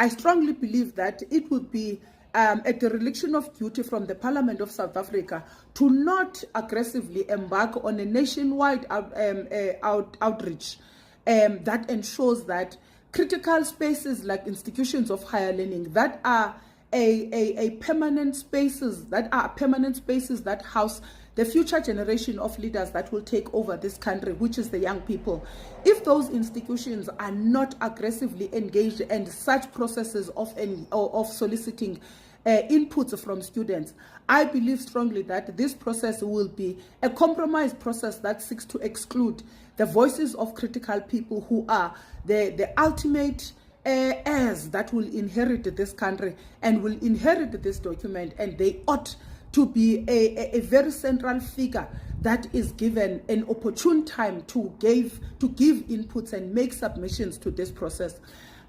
I strongly believe that it would be a dereliction of duty from the Parliament of South Africa to not aggressively embark on a nationwide outreach that ensures that critical spaces like institutions of higher learning that are permanent spaces that house the future generation of leaders that will take over this country, which is the young people. If those institutions are not aggressively engaged in such processes of soliciting inputs from students, I believe strongly that this process will be a compromise process that seeks to exclude the voices of critical people who are the ultimate heirs that will inherit this country and will inherit this document, and they ought to be a very central figure that is given an opportune time to give inputs and make submissions to this process.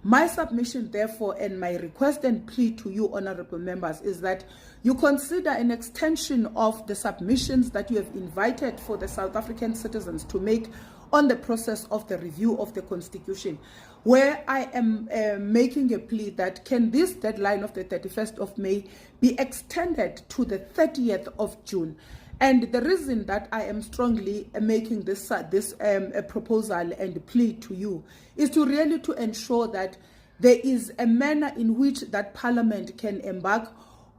My submission, therefore, and my request and plea to you, honorable members, is that you consider an extension of the submissions that you have invited for the South African citizens to make on the process of the review of the Constitution, where I am making a plea that can this deadline of the 31st of May be extended to the 30th of June. And the reason that I am strongly making this proposal and plea to you is to really to ensure that there is a manner in which that Parliament can embark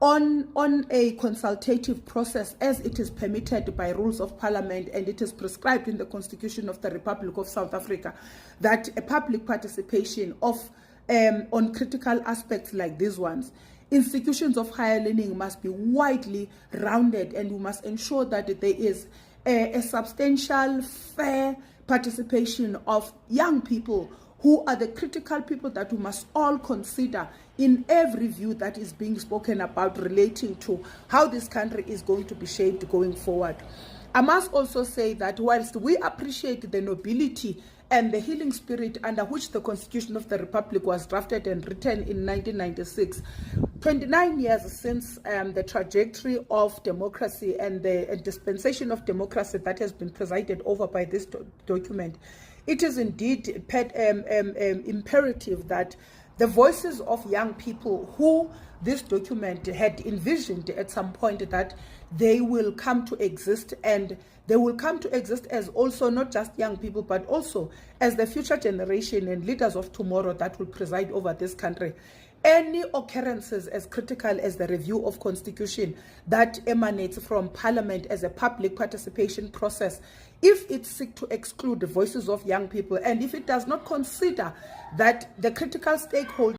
on a consultative process as it is permitted by rules of Parliament, and it is prescribed in the Constitution of the Republic of South Africa that a public participation on critical aspects like these ones. Institutions of higher learning must be widely rounded, and we must ensure that there is a substantial, fair participation of young people who are the critical people that we must all consider in every view that is being spoken about relating to how this country is going to be shaped going forward. I must also say that whilst we appreciate the nobility and the healing spirit under which the Constitution of the Republic was drafted and written in 1996, 29 years since the trajectory of democracy and the dispensation of democracy that has been presided over by this document, it is indeed imperative that the voices of young people who this document had envisioned at some point that they will come to exist, and they will come to exist as also not just young people but also as the future generation and leaders of tomorrow that will preside over this country. Any occurrences as critical as the review of Constitution that emanates from Parliament as a public participation process, if it seeks to exclude the voices of young people, and if it does not consider that the critical stakeholders